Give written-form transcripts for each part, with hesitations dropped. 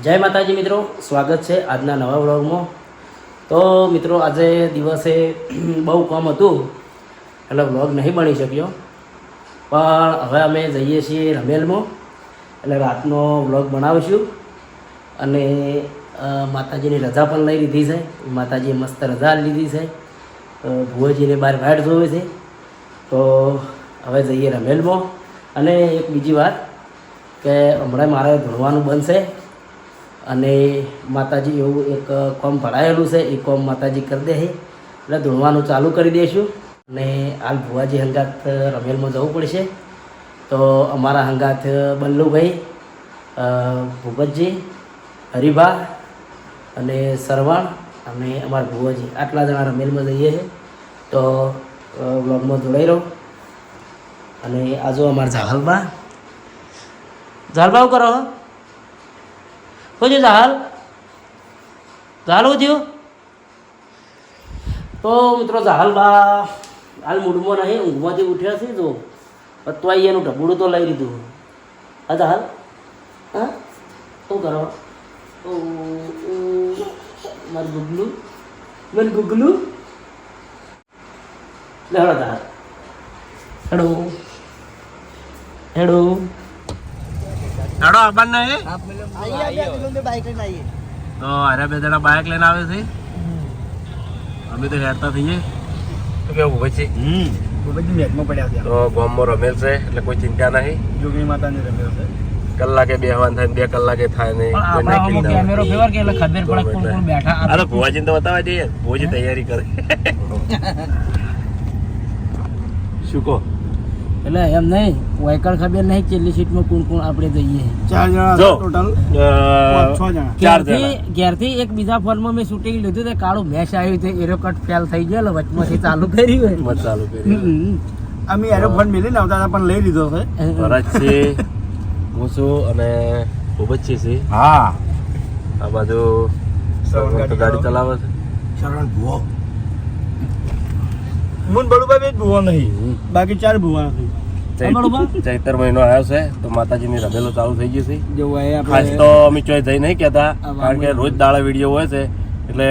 જય માતાજી મિત્રો, સ્વાગત છે આજના નવા વ્લોગમાં. તો મિત્રો આજે દિવસે બહુ કામ હતું એટલે વ્લોગ નહીં બની શક્યો, પણ હવે અમે જઈએ છીએ રમેલમાં એટલે રાતનો વ્લોગ બનાવીશું. અને માતાજીની રજા પણ લઈ લીધી છે, માતાજીએ મસ્ત રજા લીધી છે. ભુવાજીને બહાર વાડ જોવે છે, તો હવે જઈએ રમેલમાં. અને એક બીજી વાત કે હમણાં મારે ભણવાનું બનશે અને માતાજી એવું એક કોમ ભરાયેલું છે, એ કોમ માતાજી કરી દે એટલે ધોળવાનું ચાલુ કરી દઈશું. અને હાલ ભુવાજી હંગાત રમેલમાં જવું પડશે, તો અમારા હંગાત બલ્લુભાઈ, ભૂપતજી, હરિભા અને સરવણ અને અમારા ભુવાજી આટલા જણા રમેલમાં જઈએ છીએ. તો વ્લોગમાં જોડાઈ રહો. અને આજો અમારા ઝાહલબા શું કરો? શું થયું ઝાહલ શું થયું? તો મિત્રો ઝાહલબા હાલ મૂડમાં નહીં, ઊંઘમાંથી ઉઠ્યા છે. જો અત્વાઈ એનું ઢબુડું તો લઈ લીધું. હા ઝાહલ, હા શું કરો? મારું ગુગલું, મારું ગુગલું હેડો ઝાહલ, હેડો હેડો હેડો આબાન નહીં તો અરે બે જણા બાઇક લઈને આવે છે. અમે તો હેરતા થઈએ તો કેવું પછી મેચમાં પડ્યા છે. તો ગામમાં રમેલ છે એટલે કોઈ ચિંતા નહીં. જોગણી માતાની રમેલ છે. કલાકે બેહવાનું થાય, 2 કલાકે થાય નહીં. કેમેરો ફેવર કે એટલે ખબર પડે કોણ કોણ બેઠા. આ તો ભુવાજીને તો બતાવવા જઈએ, ભુવાજી તૈયારી કરે. શું કહો? એટલે એમ નહીં, વાયકણ ખબર નહીં કેટલી સીટમાં કોણ કોણ આપણે જઈએ. 4 જણા જો, ટોટલ 6 જણા. 4 જણા. ઘેરથી એક બીજા ફોનમાં મેં શૂટિંગ લીધું તે કાળું મેચ આવ્યું તે એરો કટ ફેલ થઈ ગયો, વચમાંથી ચાલુ કર્યું મત ચાલુ કરી. અમે એરોફોન મેલીને આવતા હતા પણ લઈ લીધો છે. ભરત છે, હું છું અને ભૂપતજી છે. હા, આ બાજુ ગાડી ચલાવે છે. શરણ ભુવો મુન બળુભાઈ બે ભુવો નહીં, બાકી 4 ભુવા નથી. ચૈતર મહિનો આવ્યો છે તો માતાજીની રમેલો ચાલુ થઈ ગઈ છે. જો ખાસ તો અમે ચોય જઈ નહીં કહેતા, કારણ કે રોજ દાડા વિડીયો હોય છે એટલે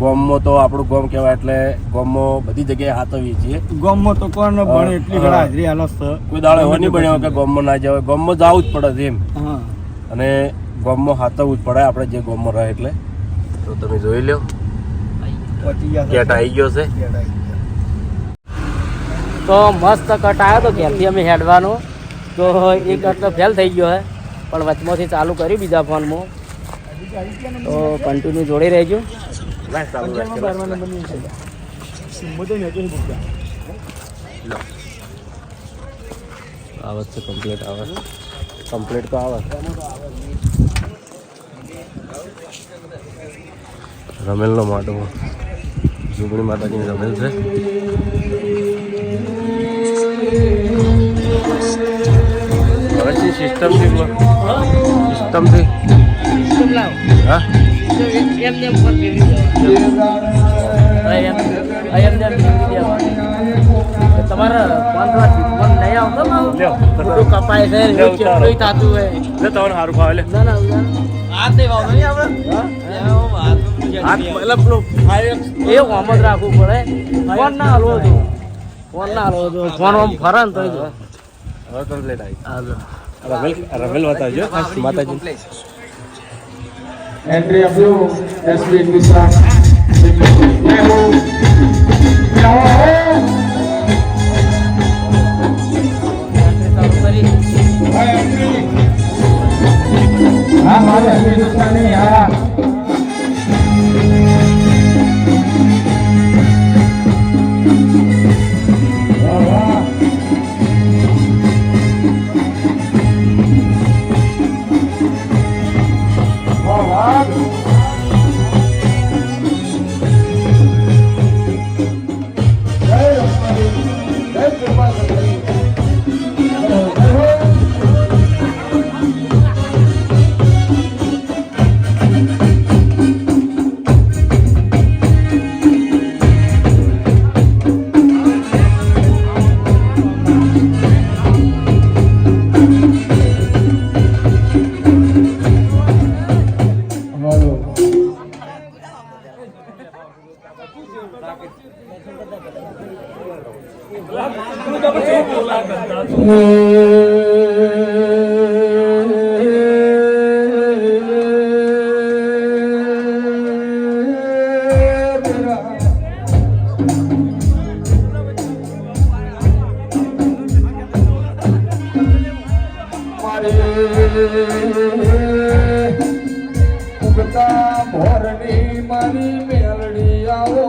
ગોમમાં તો આપણું ગોમ કહેવાય એટલે ગોમમાં બધી જગ્યાએ હાથવીએ છીએ. ગામમાં તો કોણ ભણે એટલી ઘણા હાજરી હાલત છે. કોઈ દાડો એવો નહીં બન્યો કે ગોમમાં ના જવાય, ગોમમાં જવું જ પડે છે એમ. હા, અને ગોમમાં હાથવવું જ પડે આપણે જે ગોમમાં રહે એટલે. તો તમે જોઈ લો, પહોંચી ગયા કેટ આવી ગયો છે. તો મસ્ત કટ આવ્યો તો ઘેરથી અમે હેડવાનો, તો એ કટ તો ફેલ થઈ ગયો હે, પણ વચમાંથી ચાલુ કર્યું બીજા ફોનમાં. તો કન્ટિન્યુ જોડી રહેજો. આવે છે કમ્પ્લીટ, આવે કમ્પ્લીટ તો આવે. રમેલનો માટો, જોગણી માતાજીની રમેલ છે. સિસ્ટમથી હા તમારે ફોન નહીં આવતો મોટું કપાય છે, થતું હોય. તમારે સારું ભાવે લે. ના ના હાથ નહીં વાવતો નહીં આપણે, એ આમ જ રાખવું પડે. ફોન ના હાલવો જો, ફોન ના હાલવો જો, ફોન આમ ફરે ને તો હવે કમ્પ્લીટ આવી. રમેલ બતાવજો માતાજી. Entry of you, SB Visa. हाँ हमारे हिंदुस्तानी यहाँ મારી મેલડી આવો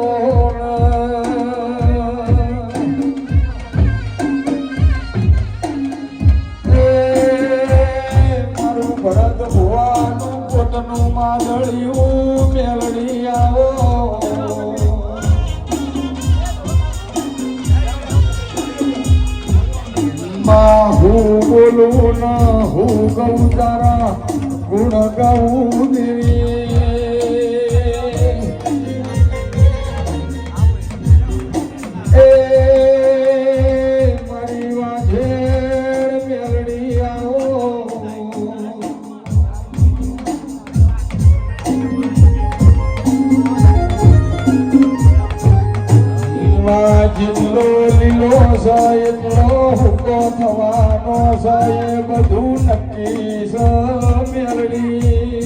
મારું ભરત ભુવાનું પોતનું માદળિયું મેલડી આવો હું બોલું ના હું ગૌ તારા ગુણ ગાઉં એ મારી વાઘેર મેલડી આવો જિલ્લો લીલો સાય એટલો હુકો થવાનો સાય બધું નક્કી છે મેલડી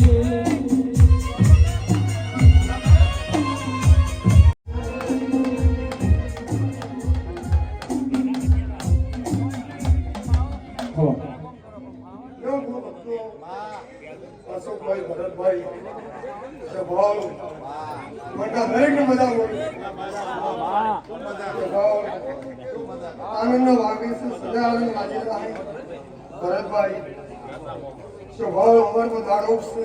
અશોકભાઈ ભરતભાઈ સ્વભાવ મોટા દરેકને મજા આનંદ વાગે છે સદા આનંદ વાગે છે ભરતભાઈ સ્વભાવ અમરમાં દાડો છે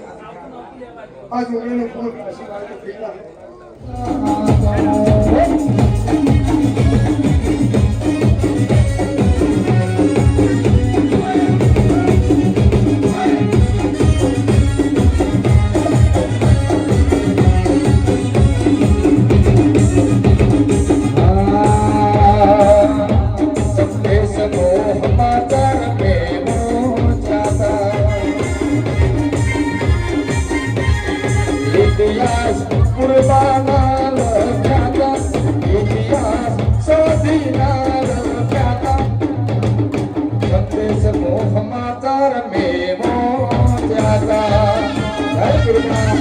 આ જોડીને ફોન કશી વાત થઈ ના ઇતિહાસ કુરબાના લખ્યાતા ઇતિહાસ સદીના લખ્યાતા સંદેશ મોહ માતા રમે મોજાતા હે કૃપા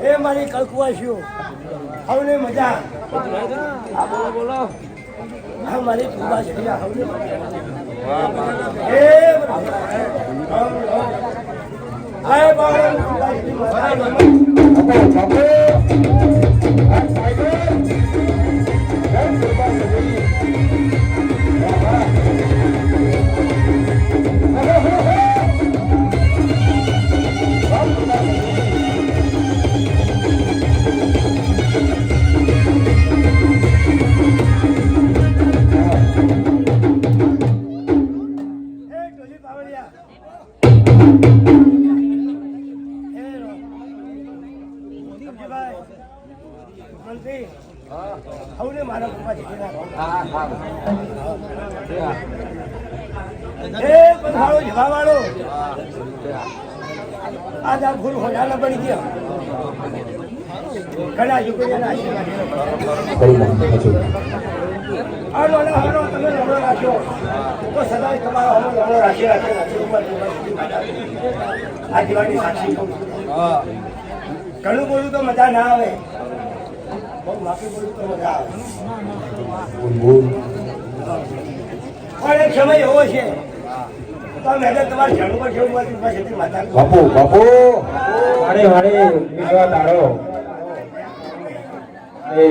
એ મારી કલકુવાસીઓ હવને મજા બોલો બોલો હા મારી કુવાસીઓ હવને હવને મારા પપ્પા પંખાળો જવા વાળો આજ આ ફૂલ હોડાના પડી ગયા ઘણા છોકરીઓના આશીર્વાદ હાલો તમે લમણો રાખ્યો તો સદાય તમારો હમો લમણો રાખી રાખે આ દિવાળી સાક્ષી કહું છું. ઘણું બોલું તો મજા ના આવે, બહુ માફી બોલું તો મજા આવે. પણ એક સમય એવો છે તો મેડમ તમારે જણું પર જેવું હોય પછી માતા બાપુ બાપુ વાડે વાડે વિશ્વા તારો એ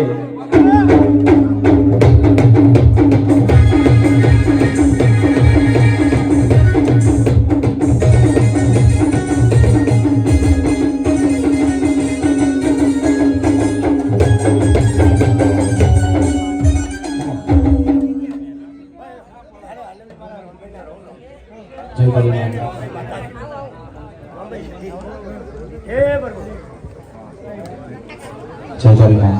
જય પરિણામ હે બરોબર જય પરિણામ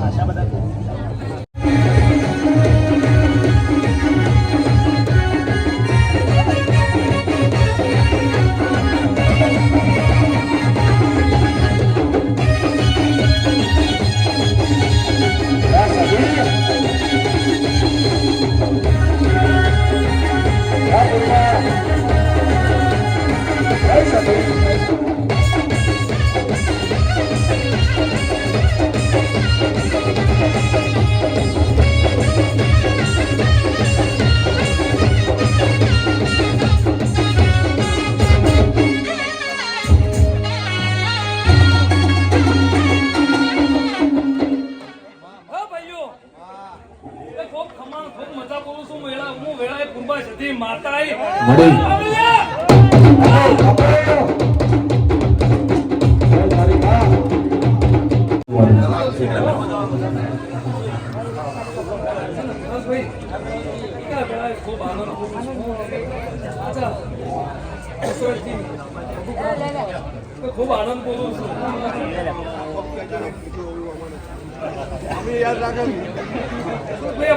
ખૂબ આનંદ બોલું છું.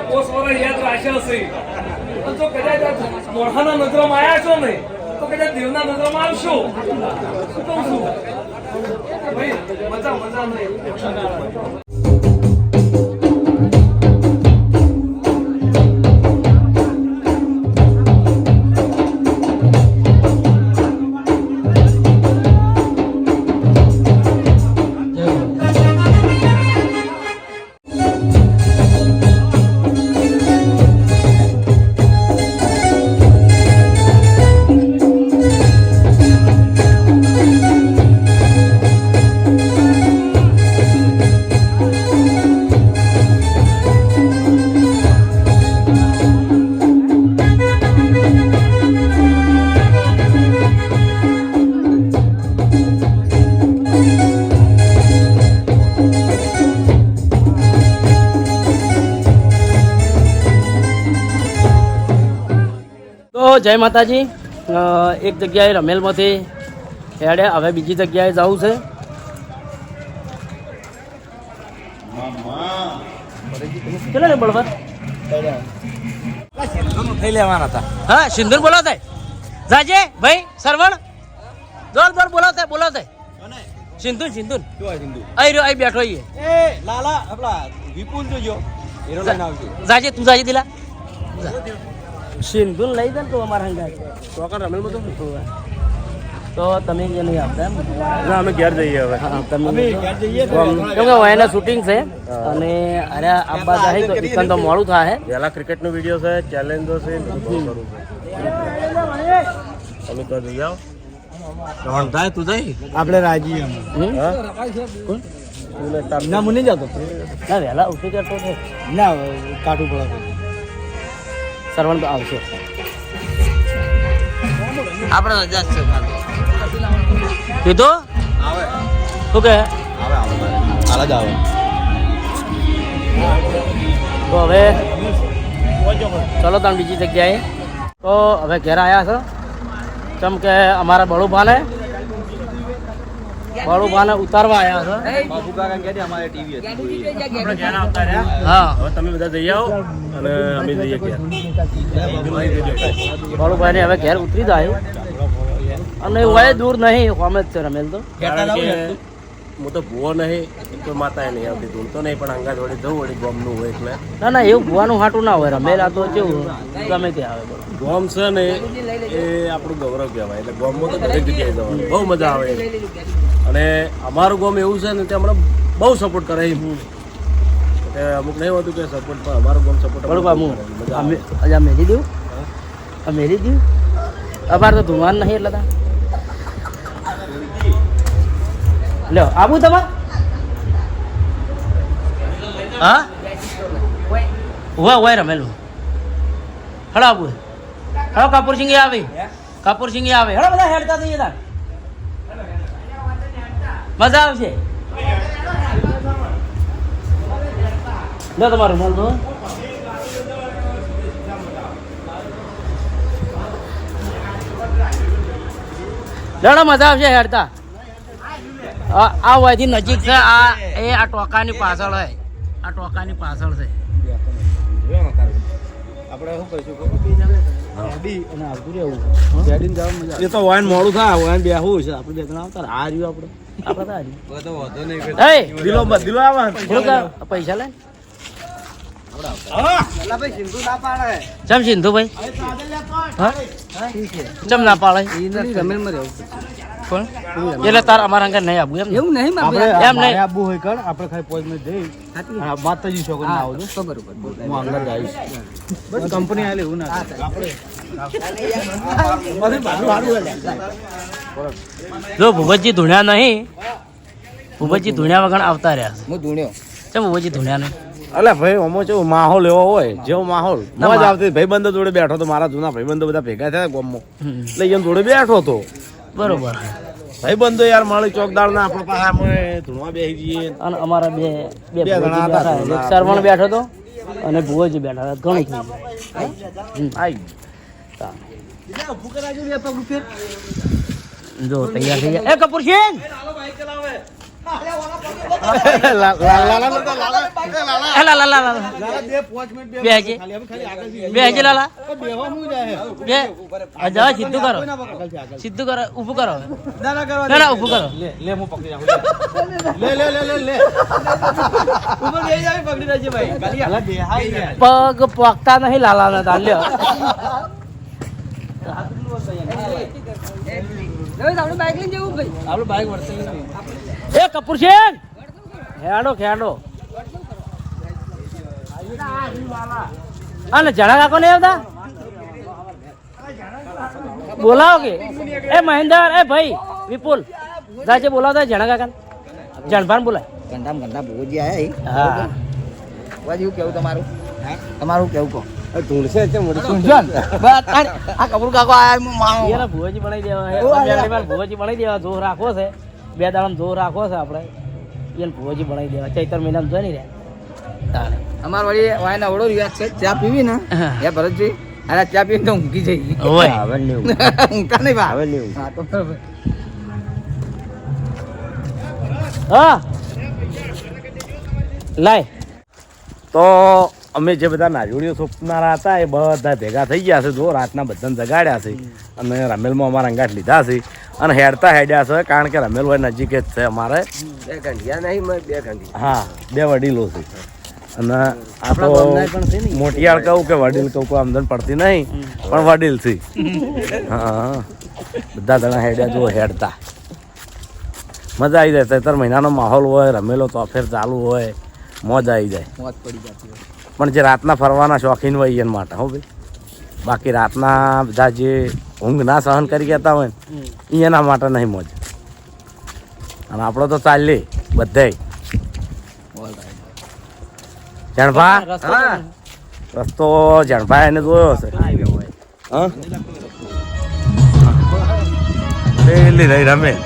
પોસ્ટ વાળા યાદ રાખ્યા છે. જો કદાચ મોઢાના નજરમાં આવ્યા છો ને તો કદાચ દેવના નજરમાં આવશો. શું કહું છું ભાઈ, મજા મજા નહીં. જય માતાજી. એક જગ્યાએ રમેલમાંથી હેડે, હવે બીજી જગ્યાએ જવું છે. કેટલા ને બળવા થઈ લેવાના હતા. હા સિંદૂર બોલાવતા જાજે ભાઈ સરવણ જોર જોર બોલાવતા સિંદૂર સિંદૂર અહીં રહ્યો અહીં બેઠો એ લાલા આપલા વિપુલ જોજો હીરો લઈને આવજો. જાજે તું જાજે દિલા સિંદૂર લઈ દે તો અમારા હંગા ચોકન રમેલમાં તો તમે જે નહીં આપતા એમ ના અમે ઘેર જઈએ હવે. હા તમે કેમ કે એના શૂટિંગ છે અને અરે આબા જાય તો એકન તો મોડું થાય. પહેલા ક્રિકેટનો વિડીયો છે, ચેલેન્જો છે, બધું કરું છું. તમે તો જઈ આવો. તું જઈ આપણે રાજી ના મુની જતો ના વહેલા ઉઠી જતો છે ના કાઢવું પડે સરવણ તો આવશે. આપણે રજા છે કીધું શું કે તો હવે ચલો તમે બીજી જગ્યાએ. તો હવે ઘેર આવ્યા છો કેમ કે અમારા બળુભાને ઉતારવા આવ્યા છે. હા હવે તમે બધા જઈ આવો અને અમે જઈએ ઘેર. બળુભાઈને હવે ઘેર ઉતરી જાય અને હોય દૂર નહીં, હોમે જ છે રમેલ તો. કારણ કે હું તો ભૂવો નહીં કોઈ માતાએ નહીં આવતી ધૂળતો નહીં પણ અંગા જોડે જવું વળી ગોમનું હોય એટલે ના ના એવું ભૂવાનું હાટું ના હોય રમેલા તો કેવું ગમે તે આવે બોલો. ગોમ છે ને એ આપણું ગૌરવ કહેવાય એટલે ગોમમાં તો દરેક જગ્યાએ જવાનું બહુ મજા આવે અને અમારું ગોમ એવું છે ને તે હમણાં બહુ સપોર્ટ કરે એમ કે અમુક નહીં હોતું કે સપોર્ટ પણ અમારું ગોમ સપોર્ટ બરોબર હું અજા મેલી દઉં આ મેલી દઉં અમારે તો ધુમાન નહીં એટલે તા લ્યો આબુ તમાર હા હોય રમેલું હળો આબુ હળો કપૂરસિંહ આવે કપૂરસિંહ આવે હળો બધા હેડતા થઈએ તાર મજા આવશે લો તમારું મળ તો લડો મજા આવશે હેડતા આ હોયથી નજીક છે આ એ આ ટોકાની પાછળ હોય આ ટોકાની પાછળ છે એ તો વાન મોડું થાય વાન બેહવું છે આપણે બે જણા આવતા આ રહ્યું આપણે દિલો આવે પૈસા લે ચમ સિંધુ ભાઈ ચમ ના પાડે એટલે તાર અમારા અંગર નહીં આવું એમ એવું નહીં એમ નહીં આબુ હોય કર આપણે ખાલી પોઈન્ટ માં જઈ માતાજી છોકરો ના આવજો ખબર હું અંદર જઈશ બસ કંપની આલે એવું ના જો ભૂપતજી ધૂણ્યા નહીં ભૂપતજી ધૂણ્યા વગર આવતા રહ્યા હું ધૂણ્યો ચમ ભૂપતજી ધૂણ્યા નહીં અલે ભાઈ અમો કેવો માહોલ એવો હોય જેવો માહોલ મોજ આવતી ભાઈબંધો જોડે બેઠો તો મારા જૂના ભાઈબંધો બધા ભેગા થયા ગામમાં એટલે એમ જોડે બેઠો તો બરોબર ભાઈબંધો યાર માળી ચોકદાર ના આપણે પાસે અમે ધૂણવા બેસી જઈએ અને અમારા બે જણા હતા. એક સરવણ બેઠો હતો અને ભુવજી બેઠા હતા ઘણું થઈ આઈ ગયું જો તૈયાર થઈ ગયા એ કપૂર સિંહ સીધું કરો ઊભું કરો ના ઊભું કરો પગ પોકતા નહીં લાલા ના તાલ્યો એ કપૂર સિંહ ખેડો ખેડો અને જણા કાકો નહીં આવતા બોલાવો કે એ મહેન્દ્ર એ ભાઈ વિપુલ જાજે બોલાવતા જણા કાકા જણભાન બોલાય ઘંટા ભોજી આયા હા વાજી કેવું તમારું કેવું કહો ધૂળશે છે આ કપૂર કાકો આયા એને ભુવજી બનાવી દેવા ભુવજી બનાવી દેવા જોર રાખવો છે 2 દાડા જોર રાખવો છે આપણે એને ભુવજી બનાવી દેવા ચૈતર મહિનામાં જોઈ નહીં રહ્યા અમાર વળી વાયના ઓળો રિવાજ છે ચા પીવી ને હે ભરતજી અરે ચા પીને તો ઊંઘી જઈ ઓય ઊંઘતા નહીં બા હા તો બરાબર હા લાય તો અમે જે બધા નાજોડીઓ સોંપનારા હતા એ બધા ભેગા થઈ ગયા છે જો રાતના બધાને જગાડ્યા છે અને રમેલમાં અમારા અંગાટ લીધા છે અને હેડતા હેડ્યા છે કારણ કે રમેલ હોય નજીક જ છે અમારે 2 ઘંટિયા નહીં 2 ઘંટી હા 2 વડીલો છે અને આ તો મોટિયાળ કહું કે વડીલ કહું કોઈ આમદન પડતી નહીં પણ વડીલ છે હા બધા જણા હેડ્યા જો હેડતા મજા આવી જાય 3 મહિનાનો માહોલ હોય રમેલો તો ફેર ચાલુ હોય મોજ આવી જાય મોત પડી જતી હોય પણ જે રાતના ફરવાના શોખીન હોય એના માટે હો ભાઈ બાકી રાતના બધા જે ઊંઘ ના સહન કરી કહેતા હોય ને એના માટે નહીં મોજ અને આપણો તો ચાલીએ બધાય જણભા રસ્તો જણભાઈ એને જોયો હશે હા પેલી રહી રમે